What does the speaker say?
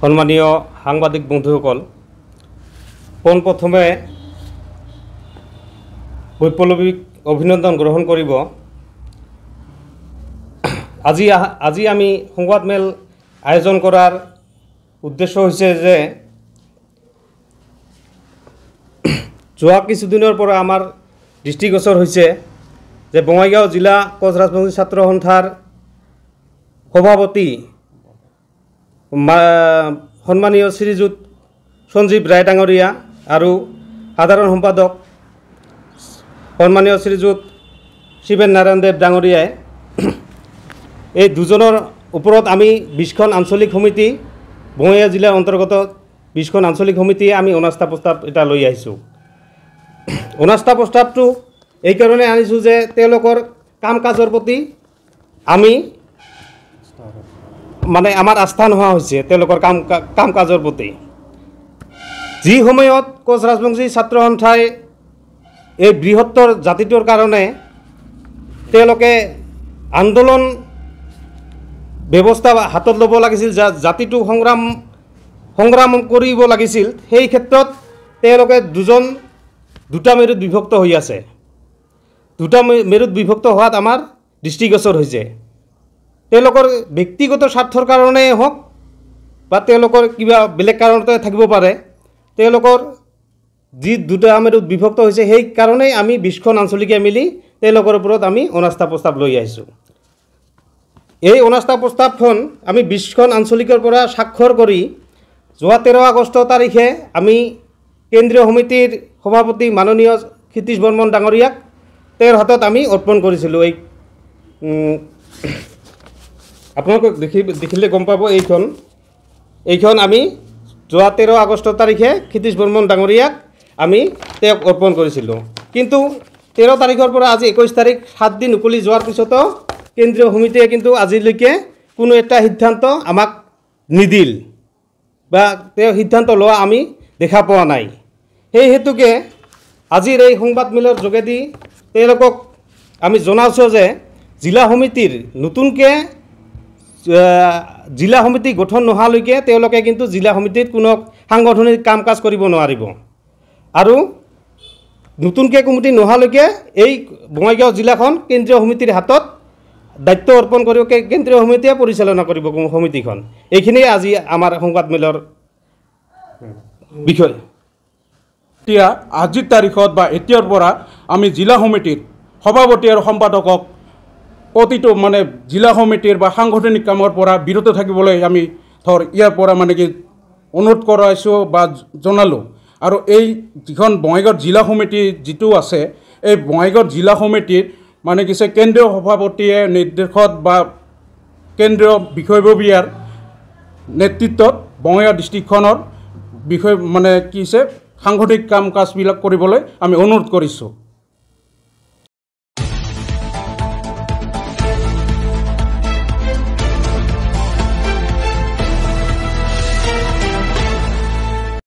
সন্মানীয় সাংবাদিক বন্ধুসকল, পোনপ্ৰথমে বৈপ্লৱিক অভিনন্দন গ্ৰহণ কৰিব। আজি আমি সংবাদমেল আয়োজন কৰাৰ উদ্দেশ্য হৈছে যে যোৱা কিছুদিনৰ পৰা আমাৰ দৃষ্টিগোচৰ হৈছে যে বঙাইগাঁও জিলা কোচ ৰাজবংশী ছাত্ৰ সন্থাৰ সভাপতি সন্মানীয় শ্ৰীযুত সঞ্জীৱ ৰায় ডাঙৰীয়া আৰু সাধাৰণ সম্পাদক সন্মানীয় শ্ৰীযুত শিৱেন নাৰায়ণ দেৱ ডাঙৰীয়াই এই দুজনৰ ওপৰত আমি 20খন আঞ্চলিক সমিতি, বঙাইগাঁও জিলাৰ অন্তৰ্গত 20খন আঞ্চলিক সমিতিয়ে আমি অনাস্থা প্ৰস্তাৱ এটা লৈ আহিছোঁ। অনাস্থা প্ৰস্তাৱটো এইকাৰণে আনিছোঁ যে তেওঁলোকৰ কাম কাজৰ প্ৰতি আমি আমাৰ আস্থা নোহোৱা হৈছে। তেওঁলোকৰ কাম কাজৰ প্ৰতি যি সময়ত কোচ ৰাজবংশী ছাত্ৰ সন্থাই এই বৃহত্তৰ জাতিটোৰ কাৰণে তেওঁলোকে আন্দোলন ব্যৱস্থা হাতত ল'ব লাগিছিল, জাতিটো সংগ্ৰাম কৰিব লাগিছিল, সেই ক্ষেত্ৰত তেওঁলোকে দুটা মেৰুত বিভক্ত হৈ আছে। দুটা মেৰুত বিভক্ত হোৱাত আমাৰ দৃষ্টিগোচৰ হৈছে। তেওঁলোকৰ ব্যক্তিগত স্বাৰ্থৰ কাৰণেই হওক বা তেওঁলোকৰ কিবা বেলেগ কাৰণতে থাকিব পাৰে, তেওঁলোকৰ যি দুটা মেৰুত বিভক্ত হৈছে সেই কাৰণেই আমি 20খন আঞ্চলিকে মিলি তেওঁলোকৰ ওপৰত আমি অনাস্থা প্ৰস্তাৱ লৈ আহিছোঁ। এই অনাস্থা প্ৰস্তাৱখন আমি 20খন আঞ্চলিকৰ পৰা স্বাক্ষৰ কৰি যোৱা 13 আগষ্ট তাৰিখে আমি কেন্দ্ৰীয় সমিতিৰ সভাপতি মাননীয় ক্ষিতীশ বৰ্মন ডাঙৰীয়াক তেওঁৰ হাতত আমি অৰ্পণ কৰিছিলোঁ। আপোনালোকক দেখিলে গম পাব, এইখন আমি যোৱা 13 আগষ্ট তাৰিখে ক্ষিতীশ বৰ্মন ডাঙৰীয়াক আমি তেওঁক অৰ্পণ কৰিছিলোঁ। কিন্তু 13 তাৰিখৰ পৰা আজি 21 তাৰিখ 7 দিন উকলি যোৱাৰ পিছতো কেন্দ্ৰীয় সমিতিয়ে কিন্তু আজিলৈকে কোনো এটা সিদ্ধান্ত আমাক নিদিল বা তেওঁ সিদ্ধান্ত লোৱা আমি দেখা পোৱা নাই। সেই হেতুকে আজিৰ এই সংবাদমেলৰ যোগেদি তেওঁলোকক আমি জনাইছোঁ যে জিলা সমিতিৰ নতুনকৈ জিলা সমিতি গঠন নোহোৱালৈকে তেওঁলোকে কিন্তু জিলা সমিতিত কোনো সাংগঠনিক কাম কাজ কৰিব নোৱাৰিব আৰু নতুনকৈ কমিটি নোহোৱালৈকে এই বঙাইগাঁও জিলাখন কেন্দ্ৰীয় সমিতিৰ হাতত দায়িত্ব অৰ্পণ কৰিব, কেন্দ্ৰীয় সমিতিয়ে পৰিচালনা কৰিব সমিতিখন। এইখিনিয়ে আজি আমাৰ সংবাদমেলৰ বিষয়। এতিয়া আজিৰ তাৰিখত বা এতিয়াৰ পৰা আমি জিলা সমিতিৰ সভাপতি আৰু সম্পাদকক প্ৰতিটো জিলা সমিতিৰ বা সাংগঠনিক কামৰ পৰা বিৰত থাকিবলৈ আমি ইয়াৰ পৰা অনুৰোধ কৰাইছোঁ বা জনালোঁ। আৰু এই যিখন বঙাইগাঁও জিলা সমিতি যিটো আছে, এই বঙাইগাঁও জিলা সমিতিৰ কেন্দ্ৰীয় সভাপতিয়ে নিৰ্দেশত বা কেন্দ্ৰীয় বিষয়ববীয়াৰ নেতৃত্বত বঙাইগাঁও ডিষ্ট্ৰিক্টখনৰ বিষয় সাংগঠনিক কাম কাজবিলাক কৰিবলৈ আমি অনুৰোধ কৰিছোঁ।